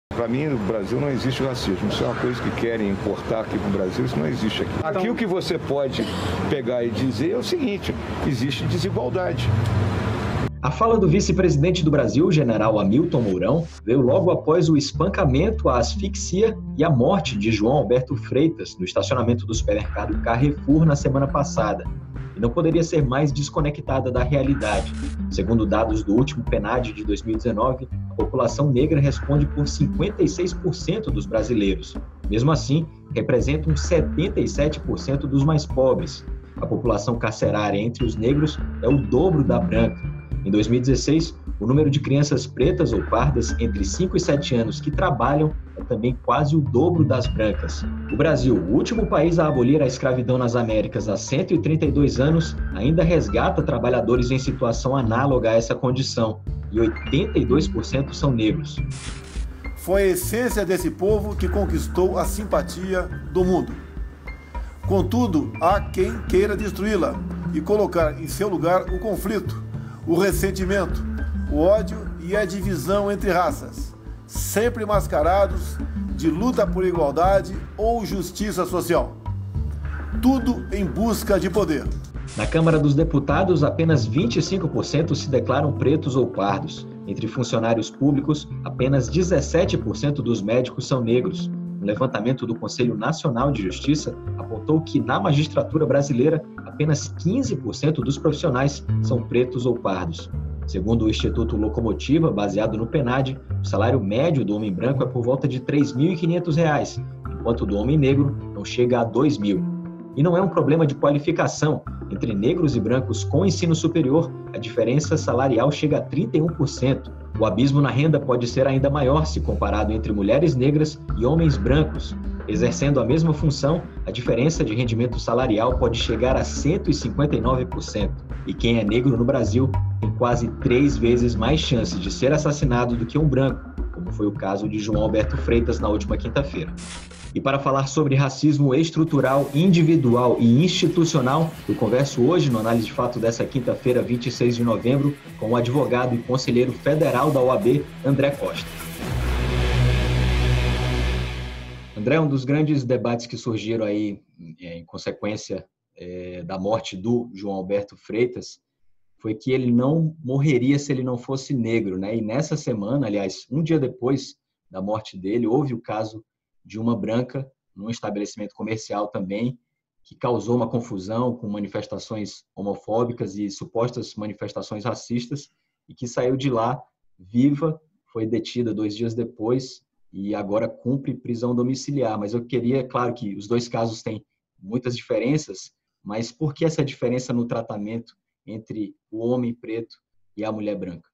Para mim, no Brasil não existe racismo. Isso é uma coisa que querem importar aqui para o Brasil, isso não existe aqui. Aqui o que você pode pegar e dizer é o seguinte: existe desigualdade. A fala do vice-presidente do Brasil, general Hamilton Mourão, veio logo após o espancamento, a asfixia e a morte de João Alberto Freitas no estacionamento do supermercado Carrefour na semana passada. E não poderia ser mais desconectada da realidade. Segundo dados do último PNAD de 2019, a população negra responde por 56% dos brasileiros. Mesmo assim, representam 77% dos mais pobres. A população carcerária entre os negros é o dobro da branca. Em 2016, o número de crianças pretas ou pardas entre 5 e 7 anos que trabalham é também quase o dobro das brancas. O Brasil, o último país a abolir a escravidão nas Américas há 132 anos, ainda resgata trabalhadores em situação análoga a essa condição, e 82% são negros. Foi a essência desse povo que conquistou a simpatia do mundo. Contudo, há quem queira destruí-la e colocar em seu lugar o conflito, o ressentimento, o ódio e a divisão entre raças, sempre mascarados de luta por igualdade ou justiça social. Tudo em busca de poder. Na Câmara dos Deputados, apenas 25% se declaram pretos ou pardos. Entre funcionários públicos, apenas 17% dos médicos são negros. Um levantamento do Conselho Nacional de Justiça apontou que, na magistratura brasileira, apenas 15% dos profissionais são pretos ou pardos. Segundo o Instituto Locomotiva, baseado no PNAD, o salário médio do homem branco é por volta de R$ 3.500, enquanto o do homem negro não chega a R$ 2.000. E não é um problema de qualificação. Entre negros e brancos com ensino superior, a diferença salarial chega a 31%. O abismo na renda pode ser ainda maior se comparado entre mulheres negras e homens brancos. Exercendo a mesma função, a diferença de rendimento salarial pode chegar a 159%. E quem é negro no Brasil tem quase 3 vezes mais chances de ser assassinado do que um branco, como foi o caso de João Alberto Freitas na última quinta-feira. E para falar sobre racismo estrutural, individual e institucional, eu converso hoje no Análise de Fato dessa quinta-feira, 26 de novembro, com o advogado e conselheiro federal da OAB, André Costa. André, um dos grandes debates que surgiram aí em consequência da morte do João Alberto Freitas foi que ele não morreria se ele não fosse negro, né? E nessa semana, aliás, um dia depois da morte dele, houve o caso de uma branca num estabelecimento comercial também, que causou uma confusão com manifestações homofóbicas e supostas manifestações racistas, e que saiu de lá viva, foi detida 2 dias depois e agora cumpre prisão domiciliar. Mas eu queria, claro que os dois casos têm muitas diferenças, mas por que essa diferença no tratamento entre o homem preto e a mulher branca?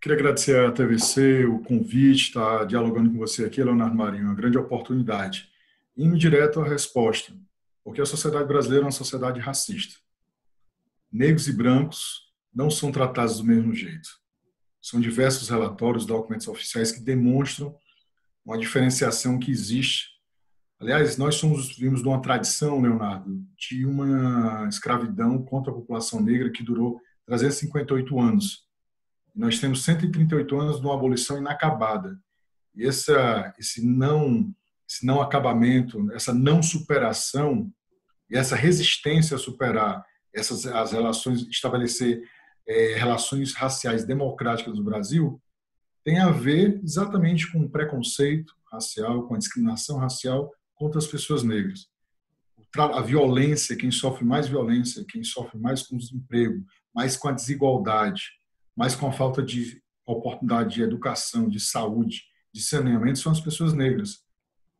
Queria agradecer à TVC o convite, estar dialogando com você aqui, Leonardo Marinho, uma grande oportunidade. Indo direto à resposta, porque a sociedade brasileira é uma sociedade racista. Negros e brancos não são tratados do mesmo jeito. São diversos relatórios, documentos oficiais que demonstram uma diferenciação que existe. Aliás, nós vimos de uma tradição, Leonardo, de uma escravidão contra a população negra que durou 358 anos. Nós temos 138 anos de uma abolição inacabada. E esse não acabamento, essa não superação e essa resistência a superar as relações, estabelecer relações raciais democráticas no Brasil, tem a ver exatamente com o preconceito racial, com a discriminação racial contra as pessoas negras. A violência, quem sofre mais violência, quem sofre mais com o desemprego, mais com a desigualdade, mas com a falta de oportunidade de educação, de saúde, de saneamento, são as pessoas negras.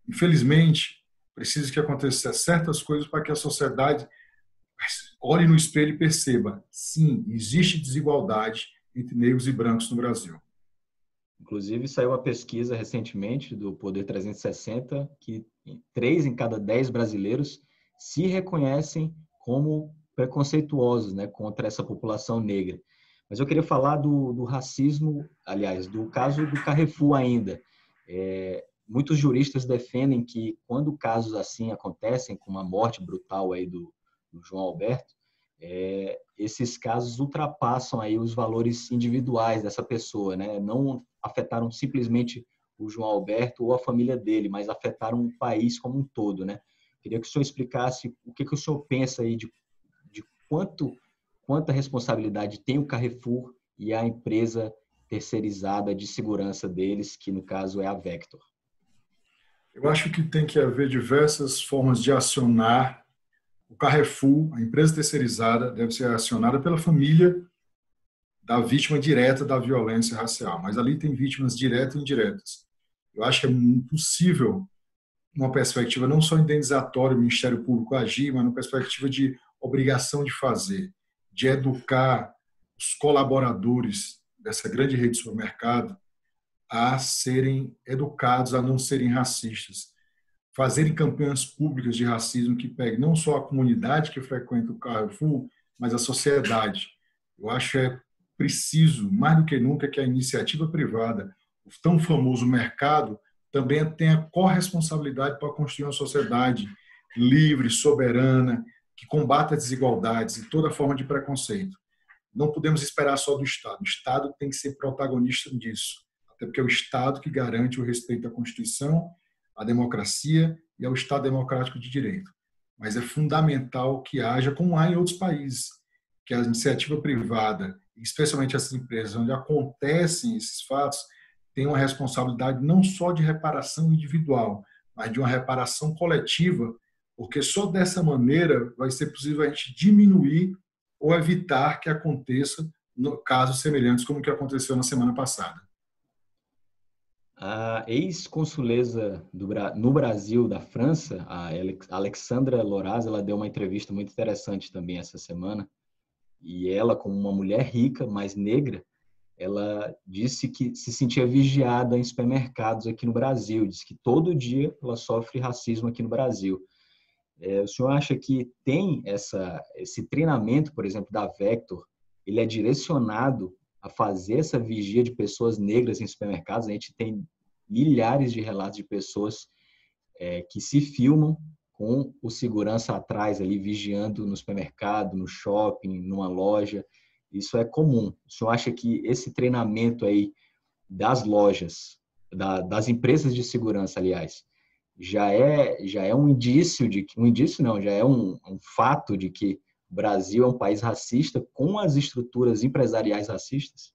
Infelizmente, precisa que aconteça certas coisas para que a sociedade olhe no espelho e perceba, sim, existe desigualdade entre negros e brancos no Brasil. Inclusive, saiu uma pesquisa recentemente do Poder 360 que 3 em cada 10 brasileiros se reconhecem como preconceituosos, né, contra essa população negra. Mas eu queria falar do racismo, aliás, do caso do Carrefour ainda. muitos juristas defendem que quando casos assim acontecem, como a morte brutal aí do João Alberto, esses casos ultrapassam aí os valores individuais dessa pessoa, né? Não afetaram simplesmente o João Alberto ou a família dele, mas afetaram o país como um todo, né? Queria que o senhor explicasse o que o senhor pensa aí de quanta responsabilidade tem o Carrefour e a empresa terceirizada de segurança deles, que no caso é a Vector. Eu acho que tem que haver diversas formas de acionar o Carrefour, a empresa terceirizada, deve ser acionada pela família da vítima direta da violência racial, mas ali tem vítimas diretas e indiretas. Eu acho que é impossível uma perspectiva não só indenizatória, o Ministério Público agir, mas uma perspectiva de obrigação de fazer, de educar os colaboradores dessa grande rede de supermercado a serem educados, a não serem racistas, fazerem campanhas públicas de racismo que peguem não só a comunidade que frequenta o Carrefour, mas a sociedade. Eu acho que é preciso, mais do que nunca, que a iniciativa privada, o tão famoso mercado, também tenha corresponsabilidade para construir uma sociedade livre, soberana, que combata as desigualdades e toda forma de preconceito. Não podemos esperar só do Estado. O Estado tem que ser protagonista disso, até porque é o Estado que garante o respeito à Constituição, à democracia e ao Estado democrático de direito. Mas é fundamental que haja, como há em outros países, que a iniciativa privada, especialmente essas empresas onde acontecem esses fatos, tem uma responsabilidade não só de reparação individual, mas de uma reparação coletiva, porque só dessa maneira vai ser possível a gente diminuir ou evitar que aconteça casos semelhantes como o que aconteceu na semana passada. A ex-consuleza no Brasil da França, a Alexandra Loraz, ela deu uma entrevista muito interessante também essa semana, e ela, como uma mulher rica, mas negra, ela disse que se sentia vigiada em supermercados aqui no Brasil, disse que todo dia ela sofre racismo aqui no Brasil. O senhor acha que tem esse treinamento, por exemplo, da Vector, ele é direcionado a fazer essa vigia de pessoas negras em supermercados? A gente tem milhares de relatos de pessoas que se filmam com o segurança atrás ali, vigiando no supermercado, no shopping, numa loja. Isso é comum. O senhor acha que esse treinamento aí das lojas, das empresas de segurança, aliás, já é um indício já é um fato de que o Brasil é um país racista com as estruturas empresariais racistas?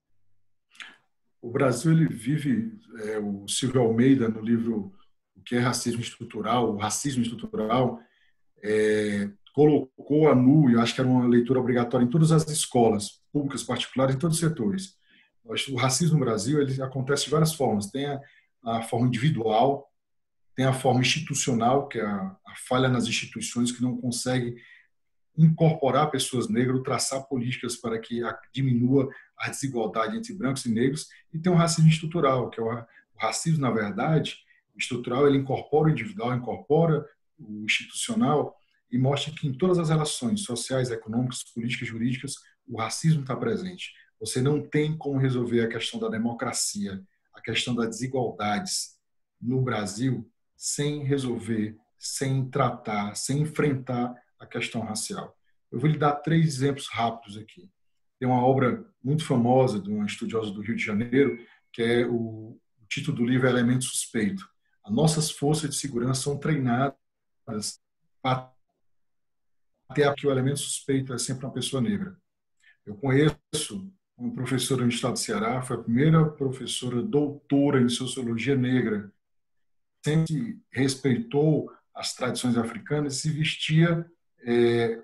O Brasil ele vive, o Silvio Almeida, no livro O que é Racismo Estrutural, o Racismo Estrutural, colocou a nu, eu acho que era uma leitura obrigatória em todas as escolas, públicas, particulares, em todos os setores. O racismo no Brasil ele acontece de várias formas. Tem a forma individual, tem a forma institucional, que é a falha nas instituições que não consegue incorporar pessoas negras, traçar políticas para que diminua a desigualdade entre brancos e negros, e tem o racismo estrutural, que é o racismo, na verdade, estrutural, ele incorpora o individual, incorpora o institucional e mostra que em todas as relações sociais, econômicas, políticas, jurídicas, o racismo está presente. Você não tem como resolver a questão da democracia, a questão das desigualdades no Brasil sem resolver, sem tratar, sem enfrentar a questão racial. Eu vou lhe dar 3 exemplos rápidos aqui. Tem uma obra muito famosa de uma estudiosa do Rio de Janeiro, que é o título do livro é Elemento Suspeito. As nossas forças de segurança são treinadas para ter que o elemento suspeito é sempre uma pessoa negra. Eu conheço uma professora no estado do Ceará, foi a primeira professora doutora em sociologia negra, sempre respeitou as tradições africanas e se vestia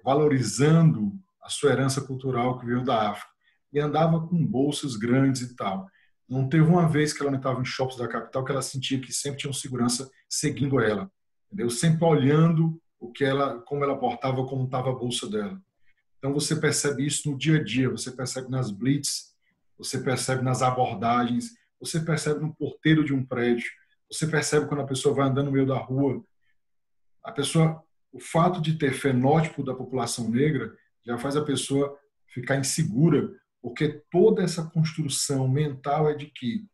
valorizando a sua herança cultural que veio da África. E andava com bolsas grandes e tal. Não teve uma vez que ela não estava em shoppings da capital que ela sentia que sempre tinha um segurança seguindo ela, entendeu? Sempre olhando como ela portava, como estava a bolsa dela. Então você percebe isso no dia a dia, você percebe nas blitz, você percebe nas abordagens, você percebe no porteiro de um prédio, você percebe quando a pessoa vai andando no meio da rua. O fato de ter fenótipo da população negra já faz a pessoa ficar insegura, porque toda essa construção mental é de que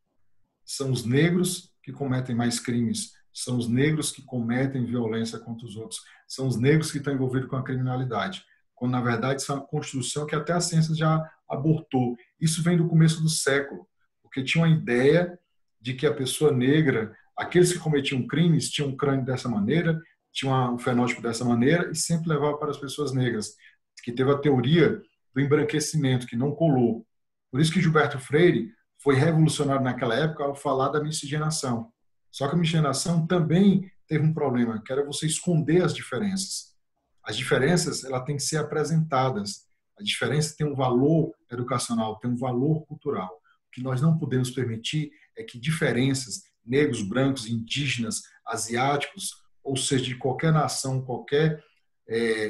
são os negros que que cometem mais crimes, são os negros que cometem violência contra os outros, são os negros que estão envolvidos com a criminalidade, quando na verdade isso é uma construção que até a ciência já abortou. Isso vem do começo do século, porque tinha uma ideia de que a pessoa negra, aqueles que cometiam crimes, tinham um crânio dessa maneira, tinham um fenótipo dessa maneira, e sempre levava para as pessoas negras, que teve a teoria do embranquecimento, que não colou. Por isso que Gilberto Freire foi revolucionário naquela época ao falar da miscigenação. Só que a miscigenação também teve um problema, que era você esconder as diferenças. As diferenças, ela tem que ser apresentadas. A diferença tem um valor educacional, tem um valor cultural. O que nós não podemos permitir é que diferenças, negros, brancos, indígenas, asiáticos, ou seja, de qualquer nação, qualquer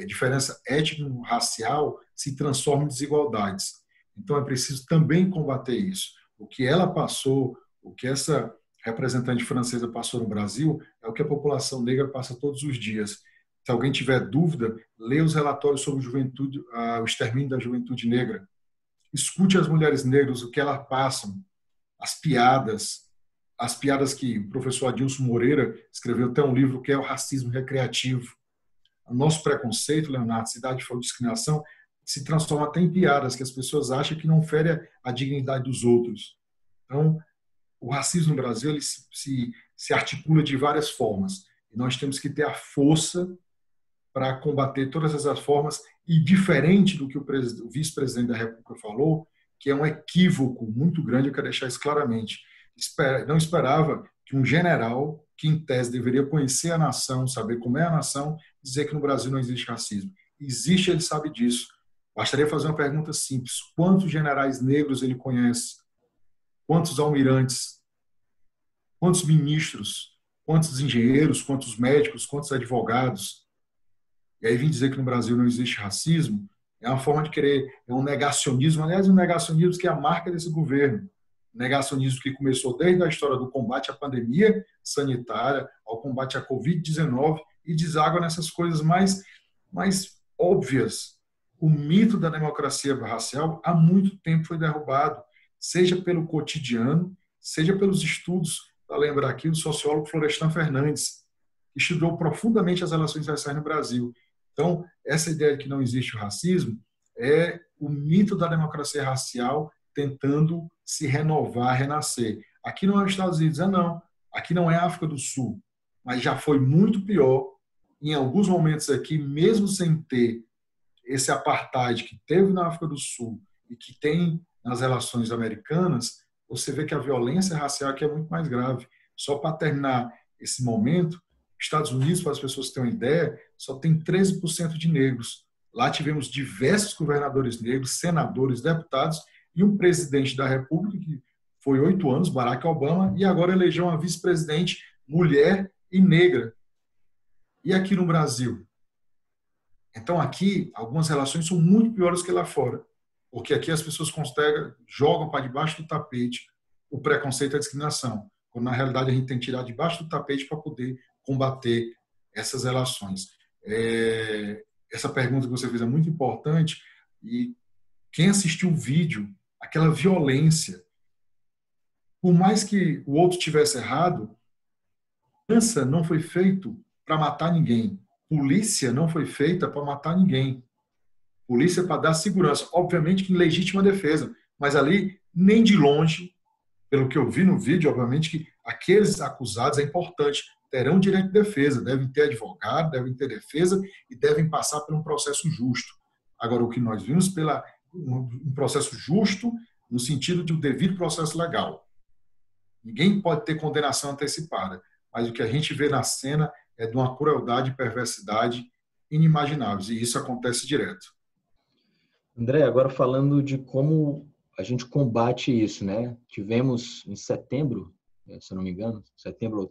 diferença étnico-racial, se transformem em desigualdades. Então é preciso também combater isso. O que ela passou, o que essa representante francesa passou no Brasil, é o que a população negra passa todos os dias. Se alguém tiver dúvida, leia os relatórios sobre juventude, o extermínio da juventude negra. Escute as mulheres negras, o que elas passam, as piadas que o professor Adilson Moreira escreveu até um livro que é o racismo recreativo. O nosso preconceito, Leonardo, cidade de discriminação, se transforma até em piadas, que as pessoas acham que não fere a dignidade dos outros. Então, o racismo no Brasil ele se articula de várias formas. E nós temos que ter a força para combater todas essas formas, e diferente do que o vice-presidente da República falou, que é um equívoco muito grande, eu quero deixar isso claramente. Não esperava que um general, que em tese deveria conhecer a nação, saber como é a nação, dizer que no Brasil não existe racismo. Existe, ele sabe disso. Bastaria fazer uma pergunta simples. Quantos generais negros ele conhece? Quantos almirantes? Quantos ministros? Quantos engenheiros? Quantos médicos? Quantos advogados? E aí vim dizer que no Brasil não existe racismo, é uma forma de querer, é um negacionismo, aliás, um negacionismo que é a marca desse governo. Negacionismo que começou desde a história do combate à pandemia sanitária, ao combate à Covid-19, e deságua nessas coisas mais óbvias. O mito da democracia racial há muito tempo foi derrubado, seja pelo cotidiano, seja pelos estudos, para lembrar aqui, do sociólogo Florestan Fernandes, que estudou profundamente as relações raciais no Brasil. Então, essa ideia de que não existe o racismo é o mito da democracia racial tentando se renovar, renascer. Aqui não é os Estados Unidos, não. Aqui não é a África do Sul, mas já foi muito pior. Em alguns momentos aqui, mesmo sem ter esse apartheid que teve na África do Sul e que tem nas relações americanas, você vê que a violência racial aqui é muito mais grave. Só para terminar esse momento, Estados Unidos, para as pessoas terem uma ideia, só tem 13% de negros. Lá tivemos diversos governadores negros, senadores, deputados e um presidente da República, que foi 8 anos, Barack Obama, e agora elegeu uma vice-presidente mulher e negra. E aqui no Brasil? Então aqui, algumas relações são muito piores que lá fora, porque aqui as pessoas jogam para debaixo do tapete o preconceito e a discriminação, quando na realidade a gente tem que tirar debaixo do tapete para poder combater essas relações. Essa pergunta que você fez é muito importante, e quem assistiu o vídeo, aquela violência, por mais que o outro tivesse errado, criança não foi feito para matar ninguém, polícia não foi feita para matar ninguém, polícia é para dar segurança, obviamente que em legítima defesa, mas ali nem de longe, pelo que eu vi no vídeo, obviamente que aqueles acusados, é importante, terão direito de defesa, devem ter advogado, devem ter defesa e devem passar por um processo justo. Agora, o que nós vimos um processo justo no sentido de um devido processo legal. Ninguém pode ter condenação antecipada, mas o que a gente vê na cena é de uma crueldade e perversidade inimagináveis, e isso acontece direto. André, agora falando de como a gente combate isso, né? Tivemos em setembro, se eu não me engano, setembro,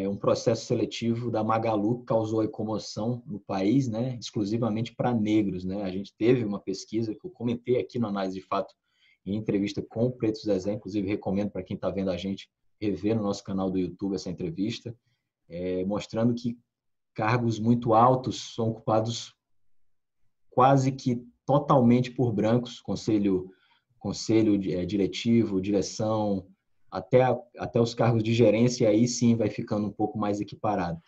um processo seletivo da Magalu que causou comoção no país, né? Exclusivamente para negros, né? A gente teve uma pesquisa que eu comentei aqui no Análise de Fato, em entrevista com o Preto Zezé, inclusive recomendo para quem está vendo a gente rever no nosso canal do YouTube essa entrevista, mostrando que cargos muito altos são ocupados quase que totalmente por brancos, conselho diretivo, direção, até os cargos de gerência, e aí sim vai ficando um pouco mais equiparado.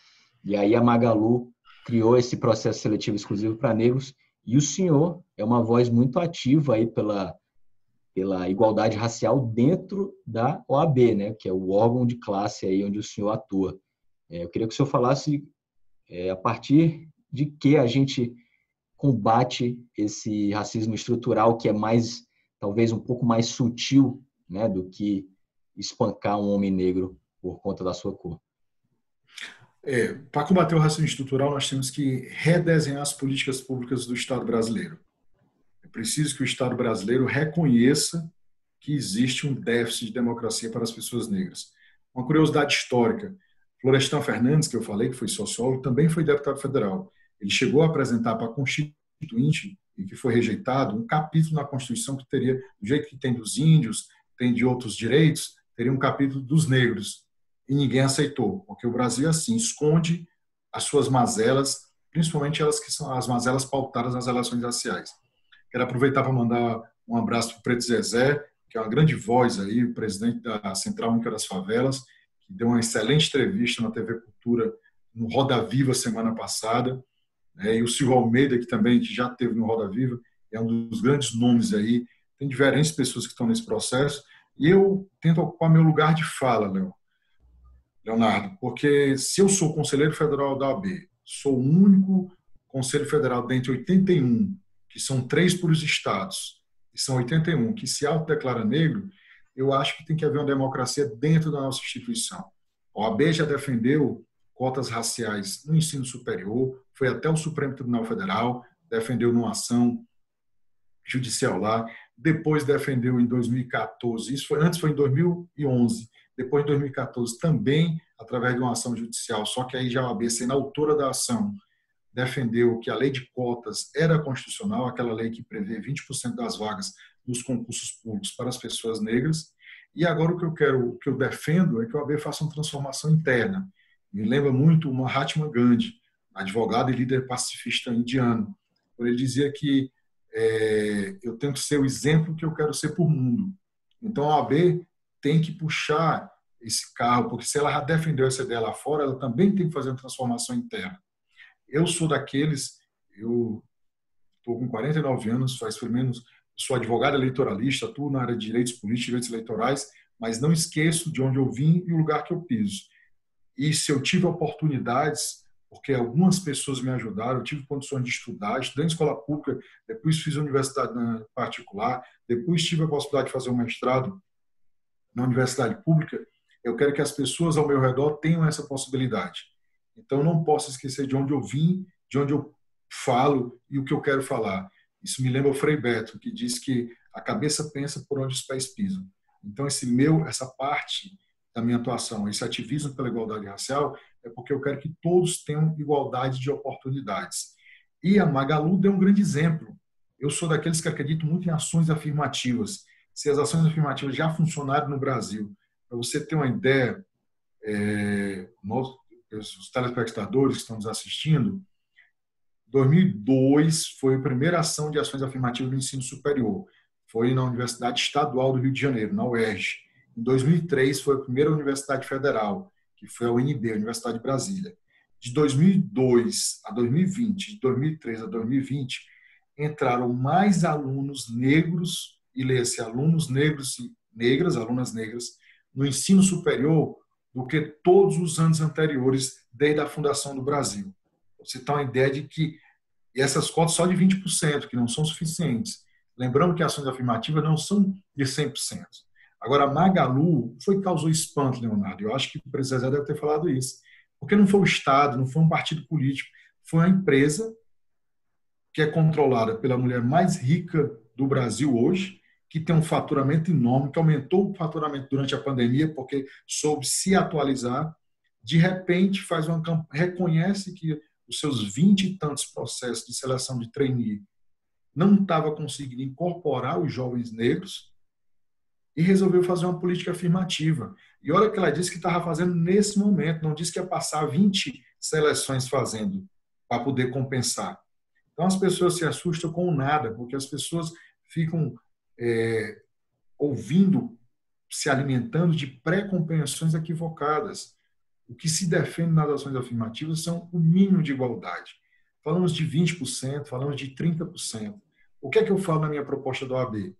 E aí a Magalu criou esse processo seletivo exclusivo para negros, e o senhor é uma voz muito ativa aí pela igualdade racial dentro da OAB, né, que é o órgão de classe aí onde o senhor atua. Eu queria que o senhor falasse a partir de que a gente combate esse racismo estrutural que é mais, talvez um pouco mais sutil, né, do que espancar um homem negro por conta da sua cor. Para combater o racismo estrutural, nós temos que redesenhar as políticas públicas do Estado brasileiro. É preciso que o Estado brasileiro reconheça que existe um déficit de democracia para as pessoas negras. Uma curiosidade histórica, Florestan Fernandes, que eu falei, que foi sociólogo, também foi deputado federal. Ele chegou a apresentar para a Constituinte, e que foi rejeitado, um capítulo na Constituição que teria, do jeito que tem dos índios, tem de outros direitos, teria um capítulo dos negros. E ninguém aceitou, porque o Brasil, assim, esconde as suas mazelas, principalmente elas que são as mazelas pautadas nas relações raciais. Quero aproveitar para mandar um abraço para o Preto Zezé, que é uma grande voz aí, o presidente da Central Única das Favelas, que deu uma excelente entrevista na TV Cultura, no Roda Viva, semana passada, e o Silvio Almeida, que também já esteve no Roda Viva, é um dos grandes nomes aí. Tem diferentes pessoas que estão nesse processo, e eu tento ocupar meu lugar de fala, Leonardo, porque se eu sou conselheiro federal da OAB, sou o único conselho federal dentre 81, que são 3 por os estados, e são 81, que se autodeclara negro, eu acho que tem que haver uma democracia dentro da nossa instituição. A OAB já defendeu cotas raciais no ensino superior, foi até o Supremo Tribunal Federal, defendeu numa ação judicial lá, depois defendeu em 2014, antes foi em 2011, depois em 2014 também através de uma ação judicial, só que aí já a OAB, sendo autora da ação, defendeu que a lei de cotas era constitucional, aquela lei que prevê 20% das vagas nos concursos públicos para as pessoas negras. E agora o que eu defendo é que a OAB faça uma transformação interna. Me lembra muito o Mahatma Gandhi, advogado e líder pacifista indiano, quando ele dizia que eu tenho que ser o exemplo que eu quero ser por mundo. Então a OAB tem que puxar esse carro, porque se ela já defendeu essa ideia lá fora, ela também tem que fazer uma transformação interna. Eu sou daqueles, eu estou com 49 anos, faz pelo menos, sou advogado eleitoralista, atuo na área de direitos políticos, direitos eleitorais, mas não esqueço de onde eu vim e o lugar que eu piso. E se eu tive oportunidades, porque algumas pessoas me ajudaram, eu tive condições de estudar, estudei em escola pública, depois fiz universidade particular, depois tive a possibilidade de fazer um mestrado na universidade pública, eu quero que as pessoas ao meu redor tenham essa possibilidade. Então, não posso esquecer de onde eu vim, de onde eu falo e o que eu quero falar. Isso me lembra o Frei Beto, que diz que a cabeça pensa por onde os pés pisam. Então, essa parte da minha atuação, esse ativismo pela igualdade racial, é porque eu quero que todos tenham igualdade de oportunidades. E a Magalu deu um grande exemplo. Eu sou daqueles que acreditam muito em ações afirmativas. Se as ações afirmativas já funcionaram no Brasil, para você ter uma ideia, os telespectadores que estão nos assistindo, 2002 foi a primeira ação de ações afirmativas no ensino superior. Foi na Universidade Estadual do Rio de Janeiro, na UERJ. Em 2003 foi a primeira Universidade Federal, que foi a UNB, a Universidade de Brasília. De 2002 a 2020, de 2003 a 2020, entraram mais alunos negros, e leia-se alunos negros e negras, alunas negras, no ensino superior do que todos os anos anteriores, desde a fundação do Brasil. Você tem uma ideia de que e essas cotas só de 20%, que não são suficientes. Lembrando que ações afirmativas não são de 100%. Agora, a Magalu causou espanto, Leonardo. Eu acho que o presidente deve ter falado isso. Porque não foi o Estado, não foi um partido político, foi uma empresa que é controlada pela mulher mais rica do Brasil hoje, que tem um faturamento enorme, que aumentou o faturamento durante a pandemia, porque soube se atualizar, de repente reconhece que os seus 20 e tantos processos de seleção de trainee não estava conseguindo incorporar os jovens negros e resolveu fazer uma política afirmativa. E olha que ela disse que estava fazendo nesse momento, não disse que ia passar 20 seleções fazendo para poder compensar. Então as pessoas se assustam com nada, porque as pessoas ficam ouvindo se alimentando de pré-compreensões equivocadas. O que se defende nas ações afirmativas são o mínimo de igualdade. Falamos de 20%, falamos de 30%. O que é que eu falo na minha proposta da OAB?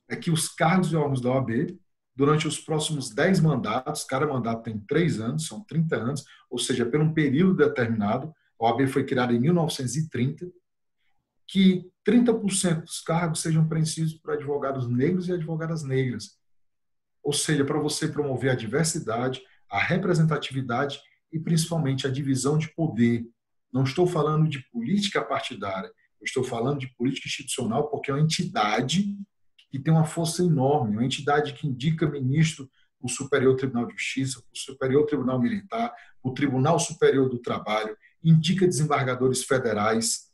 É que os cargos e órgãos da OAB, durante os próximos 10 mandatos, cada mandato tem 3 anos, são 30 anos, ou seja, por um período determinado, a OAB foi criada em 1930, que 30% dos cargos sejam preenchidos por advogados negros e advogadas negras. Ou seja, para você promover a diversidade, a representatividade e principalmente a divisão de poder. Não estou falando de política partidária, eu estou falando de política institucional, porque é uma entidade que tem uma força enorme, uma entidade que indica ministro para o Superior Tribunal de Justiça, para o Superior Tribunal Militar, para o Tribunal Superior do Trabalho, indica desembargadores federais,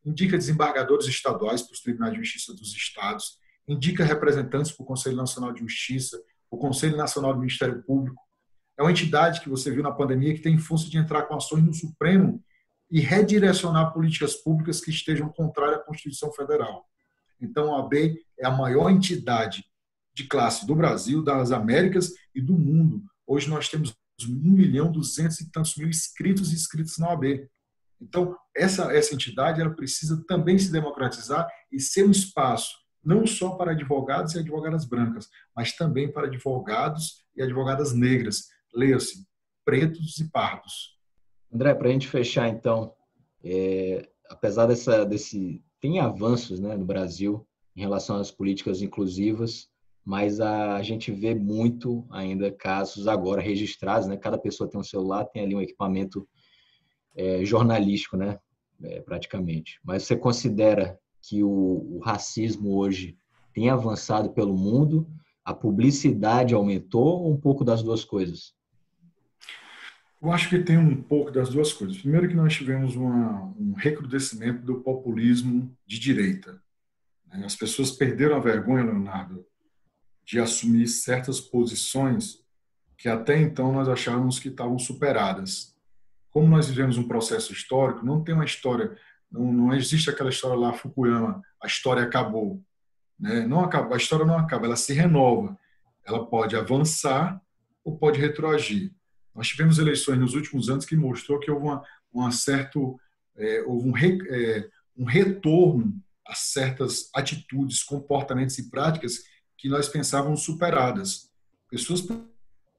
indica desembargadores estaduais para os tribunais de justiça dos estados, indica representantes para o Conselho Nacional de Justiça, o Conselho Nacional do Ministério Público. É uma entidade que você viu na pandemia que tem força de entrar com ações no Supremo e redirecionar políticas públicas que estejam contrárias à Constituição Federal. Então, a OAB é a maior entidade de classe do Brasil, das Américas e do mundo. Hoje nós temos 1.200.000 e tantos mil inscritos na OAB. Então, essa entidade ela precisa também se democratizar e ser um espaço não só para advogados e advogadas brancas, mas também para advogados e advogadas negras, leia-se, pretos e pardos. André, para a gente fechar, então, apesar tem avanços, né, no Brasil em relação às políticas inclusivas, mas a gente vê muito ainda casos agora registrados, né? Cada pessoa tem um celular, tem ali um equipamento jornalístico, né? Praticamente. Mas você considera que o racismo hoje tem avançado pelo mundo? A publicidade aumentou ou um pouco das duas coisas? Eu acho que tem um pouco das duas coisas. Primeiro que nós tivemos um recrudescimento do populismo de direita. As pessoas perderam a vergonha, Leonardo, de assumir certas posições que até então nós achávamos que estavam superadas. Como nós vivemos um processo histórico, não tem uma história, não existe aquela história lá, Fukuyama, a história acabou. Não acaba, a história não acaba, ela se renova. Ela pode avançar ou pode retroagir. Nós tivemos eleições nos últimos anos que mostrou que houve um retorno a certas atitudes, comportamentos e práticas que nós pensávamos superadas. Pessoas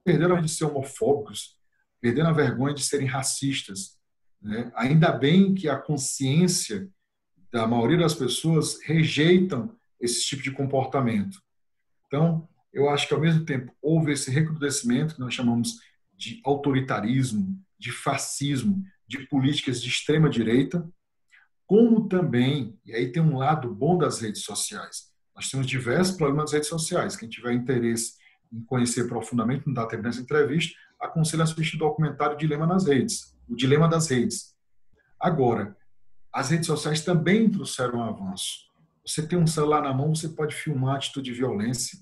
perderam a vergonha de ser homofóbicos, perderam a vergonha de serem racistas. Ainda bem que a consciência da maioria das pessoas rejeitam esse tipo de comportamento. Então, eu acho que, ao mesmo tempo, houve esse recrudescimento que nós chamamos de autoritarismo, de fascismo, de políticas de extrema-direita, como também, e aí tem um lado bom das redes sociais. Nós temos diversos problemas das redes sociais. Quem tiver interesse em conhecer profundamente, não dá tempo nessa entrevista, aconselho a assistir o documentário Dilema nas Redes, o Dilema das Redes. Agora, as redes sociais também trouxeram um avanço. Você tem um celular na mão, você pode filmar atitude de violência,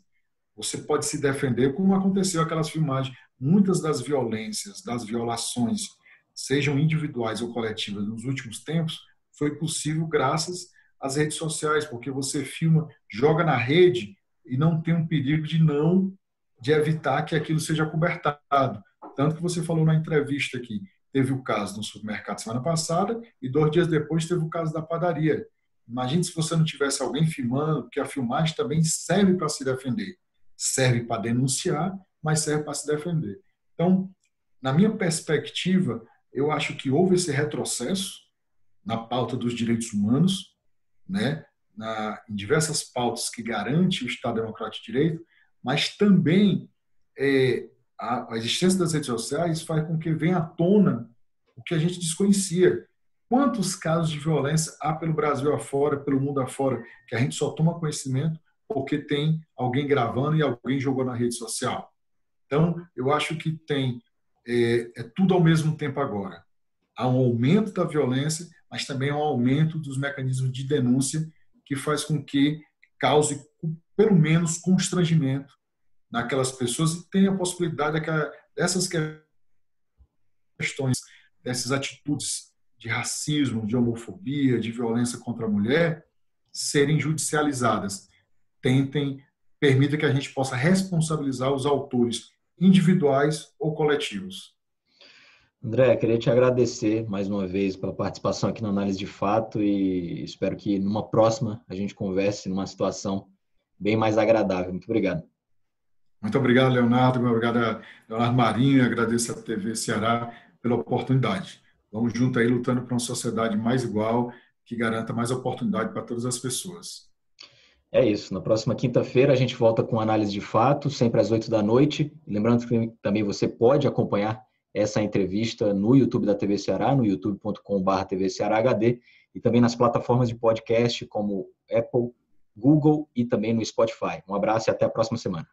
você pode se defender, como aconteceu aquelas filmagens. Muitas das violências, das violações, sejam individuais ou coletivas nos últimos tempos, foi possível graças às redes sociais, porque você filma, joga na rede e não tem um perigo de evitar que aquilo seja cobertado. Tanto que você falou na entrevista aqui, teve o caso no supermercado semana passada e 2 dias depois teve o caso da padaria. Imagine se você não tivesse alguém filmando, porque a filmagem também serve para se defender. Serve para denunciar, mas serve para se defender. Então, na minha perspectiva, eu acho que houve esse retrocesso na pauta dos direitos humanos, em diversas pautas que garantem o Estado Democrático de Direito, mas também a existência das redes sociais faz com que venha à tona o que a gente desconhecia. Quantos casos de violência há pelo Brasil afora, pelo mundo afora, que a gente só toma conhecimento porque tem alguém gravando e alguém jogou na rede social? Então, eu acho que tem tudo ao mesmo tempo agora. Há um aumento da violência, mas também há um aumento dos mecanismos de denúncia que faz com que cause, pelo menos, constrangimento naquelas pessoas e tenha a possibilidade dessas questões, dessas atitudes de racismo, de homofobia, de violência contra a mulher, serem judicializadas. Tentem permita que a gente possa responsabilizar os autores individuais ou coletivos. André, queria te agradecer mais uma vez pela participação aqui na Análise de Fato e espero que numa próxima a gente converse numa situação bem mais agradável. Muito obrigado. Muito obrigado, Leonardo. Muito obrigado, Leonardo Marinho. Agradeço a TV Ceará pela oportunidade. Vamos junto aí lutando por uma sociedade mais igual, que garanta mais oportunidade para todas as pessoas. É isso. Na próxima quinta-feira a gente volta com Análise de Fato, sempre às 8h. Lembrando que também você pode acompanhar essa entrevista no YouTube da TV Ceará, no youtube.com/TV Ceará HD, e também nas plataformas de podcast como Apple, Google e também no Spotify. Um abraço e até a próxima semana.